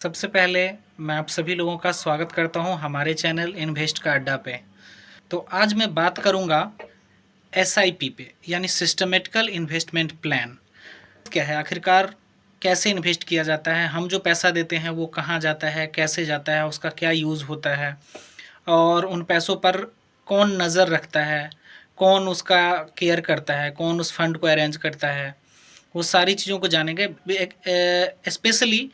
सबसे पहले मैं आप सभी लोगों का स्वागत करता हूं हमारे चैनल इन्वेस्ट का अड्डा पे। तो आज मैं बात करूंगा एसआईपी पे, यानी सिस्टमेटिकल इन्वेस्टमेंट प्लान। क्या है आखिरकार, कैसे इन्वेस्ट किया जाता है, हम जो पैसा देते हैं वो कहाँ जाता है, कैसे जाता है, उसका क्या यूज़ होता है और उन पैसों पर कौन नज़र रखता है, कौन उसका केयर करता है, कौन उस फंड को अरेंज करता है, वो सारी चीज़ों को जानेंगे। स्पेशली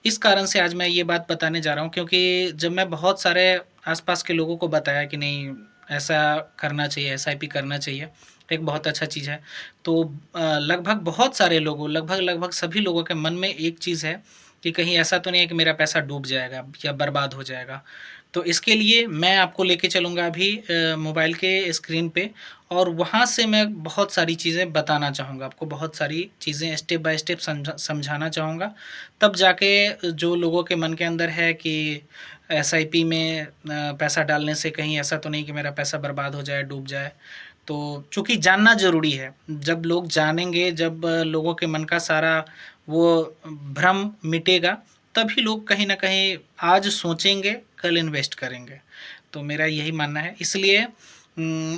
इस कारण से आज मैं ये बात बताने जा रहा हूँ, क्योंकि जब मैं बहुत सारे आसपास के लोगों को बताया कि नहीं ऐसा करना चाहिए, एसआईपी करना चाहिए, एक बहुत अच्छा चीज़ है, तो लगभग बहुत सारे लोगों लगभग लगभग सभी लोगों के मन में एक चीज़ है कि कहीं ऐसा तो नहीं है कि मेरा पैसा डूब जाएगा या बर्बाद हो जाएगा। तो इसके लिए मैं आपको लेके चलूँगा अभी मोबाइल के स्क्रीन पे, और वहाँ से मैं बहुत सारी चीज़ें बताना चाहूँगा आपको, बहुत सारी चीज़ें स्टेप बाय स्टेप समझाना चाहूँगा। तब जाके जो लोगों के मन के अंदर है कि एसआईपी में पैसा डालने से कहीं ऐसा तो नहीं कि मेरा पैसा बर्बाद हो जाए, डूब जाए। तो चूँकि जानना ज़रूरी है, जब लोग जानेंगे, जब लोगों के मन का सारा वो भ्रम मिटेगा, तभी लोग कहीं न कहीं आज सोचेंगे, कल इन्वेस्ट करेंगे। तो मेरा यही मानना है, इसलिए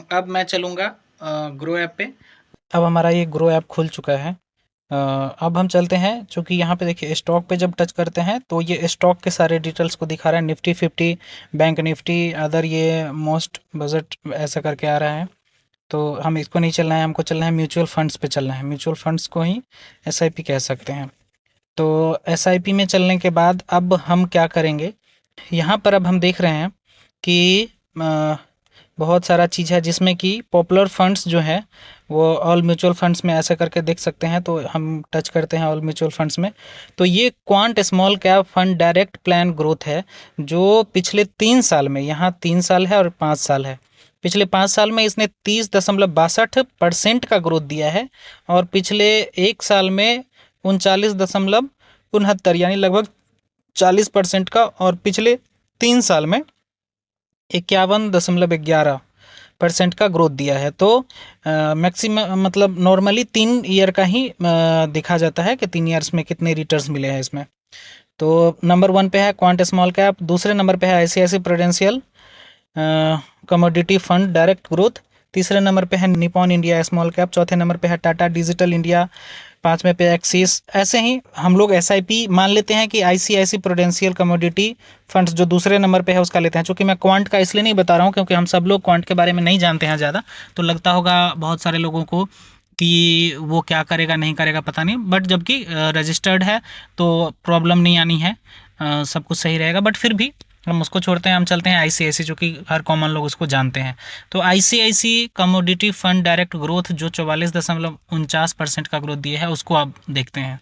अब मैं चलूँगा ग्रो ऐप पे। अब हमारा ये ग्रो ऐप खुल चुका है। अब हम चलते हैं, चूँकि यहाँ पे देखिए स्टॉक पे जब टच करते हैं तो ये स्टॉक के सारे डिटेल्स को दिखा रहा है, निफ्टी 50, बैंक निफ्टी, अदर, ये मोस्ट बजट ऐसा करके आ रहा है। तो हम इसको नहीं चलना है, हमको चलना है म्यूचुअल फंड्स पे चलना है, म्यूचुअल फंड्स को ही एसआईपी कह सकते हैं। तो एसआईपी में चलने के बाद अब हम क्या करेंगे, यहाँ पर अब हम देख रहे हैं कि बहुत सारा चीज़ है जिसमें कि पॉपुलर फंड्स जो है वो ऑल म्यूचुअल फंड्स में ऐसा करके देख सकते हैं। तो हम टच करते हैं ऑल म्यूचुअल फंड्स में, तो ये quant small cap fund direct plan growth है, जो पिछले 3 साल में, यहाँ 3 साल है और 5 साल है, पिछले 5 साल में इसने 30.62% का ग्रोथ दिया है, और पिछले 1 साल में 39.69, यानी लगभग 40% का, और पिछले 3 साल में 51.11% का ग्रोथ दिया है। तो मैक्सिमम मतलब नॉर्मली 3 ईयर का ही देखा जाता है कि 3 ईयर्स में कितने रिटर्न्स मिले हैं इसमें। तो नंबर 1 पे है क्वांट स्मॉल कैप, दूसरे नंबर पे है ICICI Prudential commodity fund direct growth, तीसरे नंबर पे है निपॉन इंडिया स्मॉल कैप, चौथे नंबर पे है टाटा डिजिटल इंडिया, पांचवें पे एक्सिस। ऐसे ही हम लोग एसआईपी मान लेते हैं कि आईसीआईसी प्रूडेंशियल कमोडिटी फंड्स जो दूसरे नंबर पे है उसका लेते हैं। चूंकि मैं क्वांट का इसलिए नहीं बता रहा हूँ क्योंकि हम सब लोग क्वांट के बारे में नहीं जानते हैं ज़्यादा, तो लगता होगा बहुत सारे लोगों को कि वो क्या करेगा नहीं करेगा पता नहीं, बट जबकि रजिस्टर्ड है तो प्रॉब्लम नहीं आनी है, सब कुछ सही रहेगा। बट फिर भी हम उसको छोड़ते हैं, हम चलते हैं आईसीआईसी, जो कि हर कॉमन लोग उसको जानते हैं। तो ICICI commodity fund direct growth जो 44.49% का ग्रोथ दिया है उसको आप देखते हैं।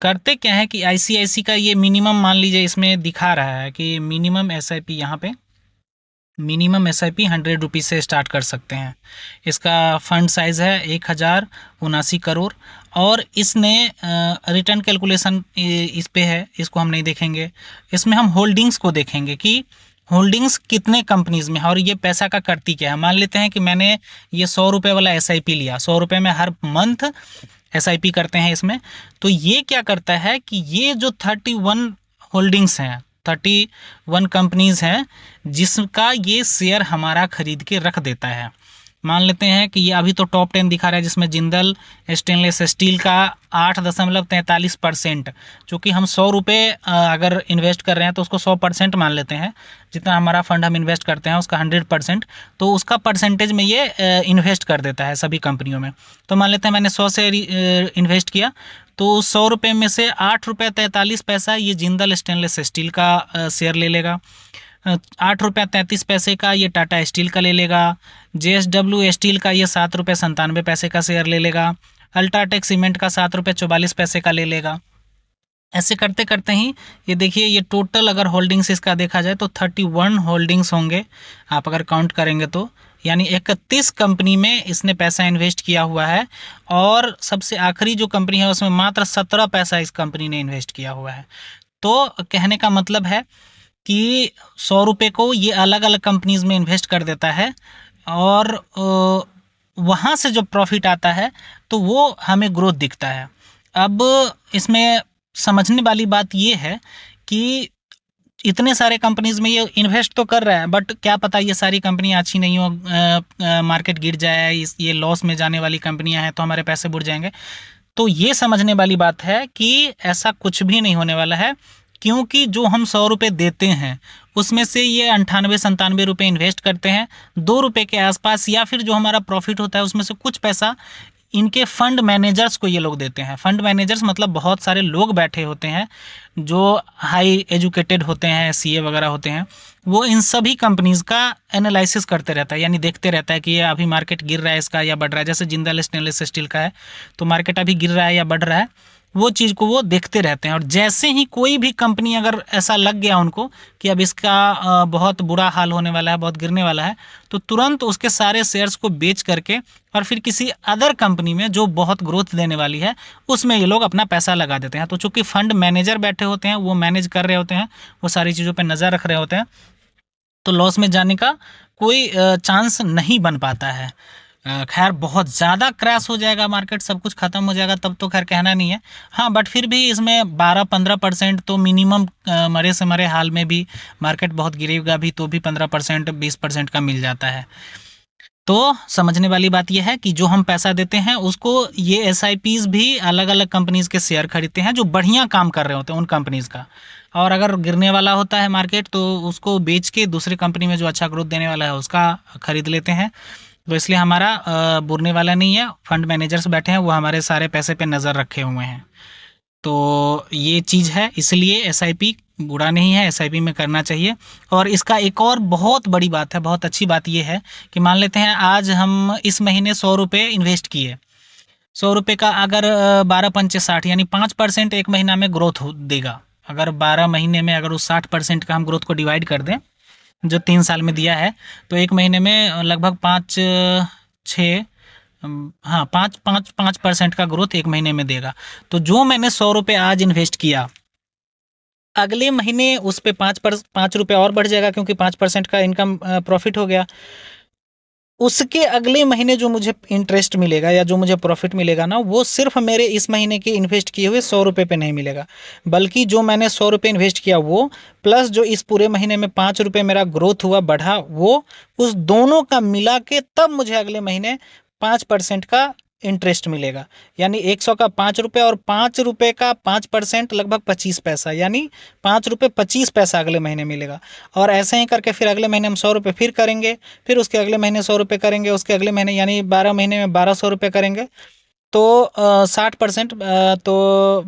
करते क्या है कि आईसीआईसी का ये मिनिमम मान लीजिए, इसमें दिखा रहा है कि मिनिमम एसआईपी, यहाँ पे मिनिमम एसआईपी 100 रुपीज़ से स्टार्ट कर सकते हैं। इसका फंड साइज़ है 1079 करोड़, और इसने रिटर्न कैलकुलेशन इस पे है, इसको हम नहीं देखेंगे। इसमें हम होल्डिंग्स को देखेंगे कि होल्डिंग्स कितने कंपनीज में है और ये पैसा का करती क्या है। मान लेते हैं कि मैंने ये 100 रुपये वाला एसआईपी लिया, 100 रुपये में हर मंथ एसआईपी करते हैं इसमें। तो ये क्या करता है कि ये जो 31 होल्डिंग्स हैं, 31 कंपनीज हैं, जिसका ये शेयर हमारा खरीद के रख देता है। मान लेते हैं कि ये अभी तो टॉप 10 दिखा रहा है, जिसमें जिंदल स्टेनलेस स्टील का 8.43%, चूँकि हम 100 रुपये अगर इन्वेस्ट कर रहे हैं तो उसको 100% मान लेते हैं, जितना हमारा फंड हम इन्वेस्ट करते हैं उसका 100%, तो उसका परसेंटेज में ये इन्वेस्ट कर देता है सभी कंपनियों में। तो मान लेते हैं मैंने 100 से इन्वेस्ट किया, तो 100 रुपये में से 8 रुपये 43 पैसा ये जिंदल स्टेनलेस स्टील का शेयर ले लेगा, 8 रुपये 33 पैसे का ये टाटा स्टील का ले लेगा, JSW स्टील का ये 7 रुपये 97 पैसे का शेयर ले लेगा, अल्ट्राटेक सीमेंट का 7 रुपये 44 पैसे का ले लेगा। ऐसे करते करते ही ये देखिए, ये टोटल अगर होल्डिंग्स इसका देखा जाए तो 31 होल्डिंग्स होंगे आप अगर काउंट करेंगे तो, यानी 31 कंपनी में इसने पैसा इन्वेस्ट किया हुआ है, और सबसे आखिरी जो कंपनी है उसमें मात्र 17 पैसा इस कंपनी ने इन्वेस्ट किया हुआ है। तो कहने का मतलब है कि 100 रुपये को ये अलग अलग कंपनीज में इन्वेस्ट कर देता है, और वहाँ से जो प्रॉफिट आता है तो वो हमें ग्रोथ दिखता है। अब इसमें समझने वाली बात ये है कि इतने सारे कंपनीज में ये इन्वेस्ट तो कर रहा है, बट क्या पता ये सारी कंपनी अच्छी नहीं हो, मार्केट गिर जाए, ये लॉस में जाने वाली कंपनियां हैं तो हमारे पैसे बुड़ जाएंगे। तो ये समझने वाली बात है कि ऐसा कुछ भी नहीं होने वाला है, क्योंकि जो हम 100 रुपये देते हैं उसमें से ये 98-97 रुपये इन्वेस्ट करते हैं, 2 रुपये के आसपास, या फिर जो हमारा प्रॉफिट होता है उसमें से कुछ पैसा इनके फंड मैनेजर्स को ये लोग देते हैं। फंड मैनेजर्स मतलब बहुत सारे लोग बैठे होते हैं जो हाई एजुकेटेड होते हैं, सीए वगैरह होते हैं, वो इन सभी कंपनीज का एनालिसिस करते रहता है, यानी देखते रहता है कि ये अभी मार्केट गिर रहा है इसका या बढ़ रहा है। जैसे जिंदल स्टेनलेस स्टील का है तो मार्केट अभी गिर रहा है या बढ़ रहा है, वो चीज़ को वो देखते रहते हैं। और जैसे ही कोई भी कंपनी अगर ऐसा लग गया उनको कि अब इसका बहुत बुरा हाल होने वाला है, बहुत गिरने वाला है, तो तुरंत उसके सारे शेयर्स को बेच करके और फिर किसी अदर कंपनी में जो बहुत ग्रोथ देने वाली है उसमें ये लोग अपना पैसा लगा देते हैं। तो चूंकि फंड मैनेजर बैठे होते हैं, वो मैनेज कर रहे होते हैं, वो सारी चीज़ों पर नज़र रख रहे होते हैं, तो लॉस में जाने का कोई चांस नहीं बन पाता है। खैर बहुत ज़्यादा क्रैश हो जाएगा मार्केट, सब कुछ ख़त्म हो जाएगा तब तो खैर कहना नहीं है। हाँ, बट फिर भी इसमें 12-15% तो मिनिमम मरे से मरे हाल में भी मार्केट बहुत गिरेगा भी तो भी 15% 20% का मिल जाता है। तो समझने वाली बात यह है कि जो हम पैसा देते हैं उसको ये एसआईपीज भी अलग अलग कंपनीज के शेयर खरीदते हैं जो बढ़िया काम कर रहे होते हैं उन कंपनीज का, और अगर गिरने वाला होता है मार्केट तो उसको बेच के दूसरी कंपनी में जो अच्छा ग्रोथ देने वाला है उसका खरीद लेते हैं। तो इसलिए हमारा बुरने वाला नहीं है, फंड मैनेजर्स बैठे हैं वो हमारे सारे पैसे पे नज़र रखे हुए हैं। तो ये चीज़ है, इसलिए एसआईपी बुरा नहीं है, एसआईपी में करना चाहिए। और इसका एक और बहुत बड़ी बात है, बहुत अच्छी बात ये है कि मान लेते हैं आज हम इस महीने 100 रुपये इन्वेस्ट किए, 100 रुपये का अगर 12×5 = 60 यानी 5% एक महीना में ग्रोथ देगा। अगर 12 महीने में अगर उस 60% का हम ग्रोथ को डिवाइड कर दें जो 3 साल में दिया है, तो एक महीने में लगभग 5-6, हाँ 5% का ग्रोथ एक महीने में देगा। तो जो मैंने 100 रुपये आज इन्वेस्ट किया, अगले महीने उस पर 5 रुपये और बढ़ जाएगा क्योंकि 5% का इनकम प्रॉफिट हो गया। उसके अगले महीने जो मुझे इंटरेस्ट मिलेगा या जो मुझे प्रॉफिट मिलेगा ना, वो सिर्फ मेरे इस महीने के इन्वेस्ट किए हुए 100 रुपये पे नहीं मिलेगा, बल्कि जो मैंने 100 रुपये इन्वेस्ट किया वो प्लस जो इस पूरे महीने में 5 रुपये मेरा ग्रोथ हुआ बढ़ा, वो उस दोनों का मिला के तब मुझे अगले महीने 5% का इंटरेस्ट मिलेगा। यानी 100 का 5 रुपये और 5 रुपये का 5% लगभग 25 पैसा, यानी 5 रुपये 25 पैसा अगले महीने मिलेगा। और ऐसे ही करके फिर अगले महीने हम 100 रुपये फिर करेंगे, फिर उसके अगले महीने 100 रुपये करेंगे, उसके अगले महीने यानी 12 महीने में 1200 रुपये करेंगे। तो 60% तो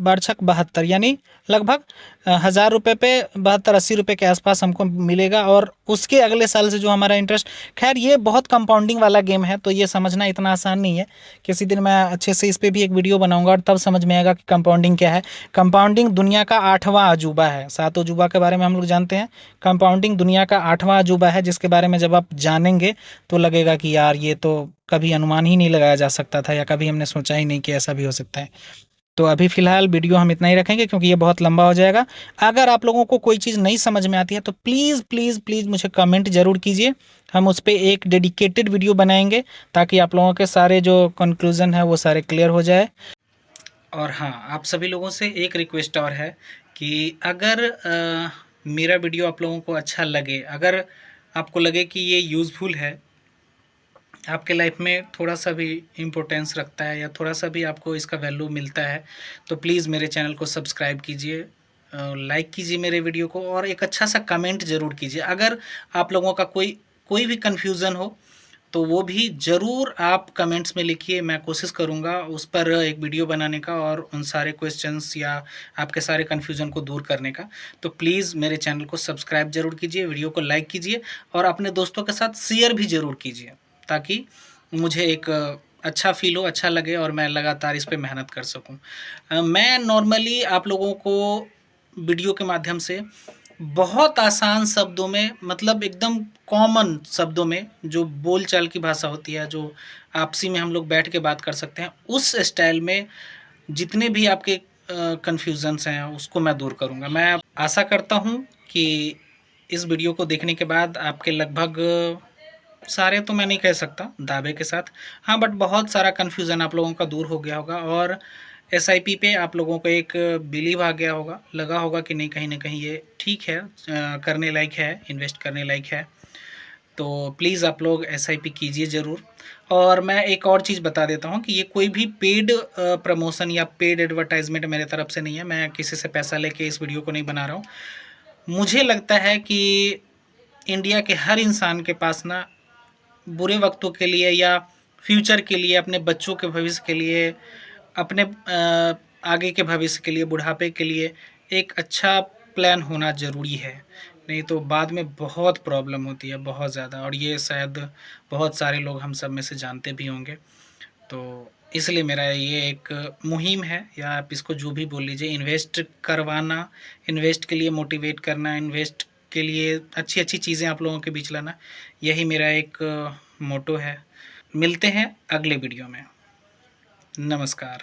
12×6 = 72, यानी लगभग 1000 रुपये पे 72-80 रुपये के आसपास हमको मिलेगा। और उसके अगले साल से जो हमारा इंटरेस्ट, खैर ये बहुत कंपाउंडिंग वाला गेम है तो ये समझना इतना आसान नहीं है। किसी दिन मैं अच्छे से इस पर भी एक वीडियो बनाऊंगा और तब समझ में आएगा कि कंपाउंडिंग क्या है। कंपाउंडिंग दुनिया का 8वां अजूबा है, 7 अजूबा के बारे में हम लोग जानते हैं, कंपाउंडिंग दुनिया का 8वां अजूबा है, जिसके बारे में जब आप जानेंगे तो लगेगा कि यार ये तो कभी अनुमान ही नहीं लगाया जा सकता था या कभी हमने सोचा ही नहीं कि ऐसा भी हो सकता है। तो अभी फ़िलहाल वीडियो हम इतना ही रखेंगे क्योंकि ये बहुत लंबा हो जाएगा। अगर आप लोगों को कोई चीज़ नहीं समझ में आती है तो प्लीज़ प्लीज़ प्लीज़ मुझे कमेंट ज़रूर कीजिए, हम उस पर एक डेडिकेटेड वीडियो बनाएंगे ताकि आप लोगों के सारे जो कंक्लूज़न है वो सारे क्लियर हो जाए। और हाँ, आप सभी लोगों से एक रिक्वेस्ट और है कि अगर मेरा वीडियो आप लोगों को अच्छा लगे, अगर आपको लगे कि ये यूज़फुल है, आपके लाइफ में थोड़ा सा भी इम्पोर्टेंस रखता है या थोड़ा सा भी आपको इसका वैल्यू मिलता है, तो प्लीज़ मेरे चैनल को सब्सक्राइब कीजिए, लाइक कीजिए मेरे वीडियो को और एक अच्छा सा कमेंट ज़रूर कीजिए। अगर आप लोगों का कोई कोई भी कन्फ्यूज़न हो तो वो भी ज़रूर आप कमेंट्स में लिखिए, मैं कोशिश करूँगा उस पर एक वीडियो बनाने का और उन सारे क्वेश्चंस या आपके सारे कन्फ्यूज़न को दूर करने का। तो प्लीज़ मेरे चैनल को सब्सक्राइब ज़रूर कीजिए, वीडियो को लाइक कीजिए और अपने दोस्तों के साथ शेयर भी ज़रूर कीजिए ताकि मुझे एक अच्छा फ़ील हो, अच्छा लगे और मैं लगातार इस पे मेहनत कर सकूँ। मैं नॉर्मली आप लोगों को वीडियो के माध्यम से बहुत आसान शब्दों में, मतलब एकदम कॉमन शब्दों में, जो बोलचाल की भाषा होती है, जो आपसी में हम लोग बैठ के बात कर सकते हैं, उस स्टाइल में जितने भी आपके कन्फ्यूज़न्स हैं उसको मैं दूर करूँगा। मैं आशा करता हूँ कि इस वीडियो को देखने के बाद आपके लगभग सारे तो मैं नहीं कह सकता दावे के साथ, हाँ, बट बहुत सारा कन्फ्यूज़न आप लोगों का दूर हो गया होगा और एसआईपी पे आप लोगों को एक बिलीव आ गया होगा, लगा होगा कि नहीं कहीं ना कहीं ये ठीक है, करने लायक है, इन्वेस्ट करने लायक है। तो प्लीज़ आप लोग एसआईपी कीजिए ज़रूर। और मैं एक और चीज़ बता देता हूँ कि ये कोई भी पेड प्रमोशन या पेड एडवर्टाइजमेंट मेरे तरफ से नहीं है। मैं किसी से पैसा लेके इस वीडियो को नहीं बना रहा हूँ। मुझे लगता है कि इंडिया के हर इंसान के पास ना बुरे वक्तों के लिए या फ्यूचर के लिए, अपने बच्चों के भविष्य के लिए, अपने आगे के भविष्य के लिए, बुढ़ापे के लिए एक अच्छा प्लान होना ज़रूरी है। नहीं तो बाद में बहुत प्रॉब्लम होती है, बहुत ज़्यादा, और ये शायद बहुत सारे लोग हम सब में से जानते भी होंगे। तो इसलिए मेरा ये एक मुहिम है, या आप इसको जो भी बोल लीजिए, इन्वेस्ट करवाना, इन्वेस्ट के लिए मोटिवेट करना, इन्वेस्ट के लिए अच्छी-अच्छी चीज़ें आप लोगों के बीच लाना, यही मेरा एक मोटो है। मिलते हैं अगले वीडियो में। नमस्कार।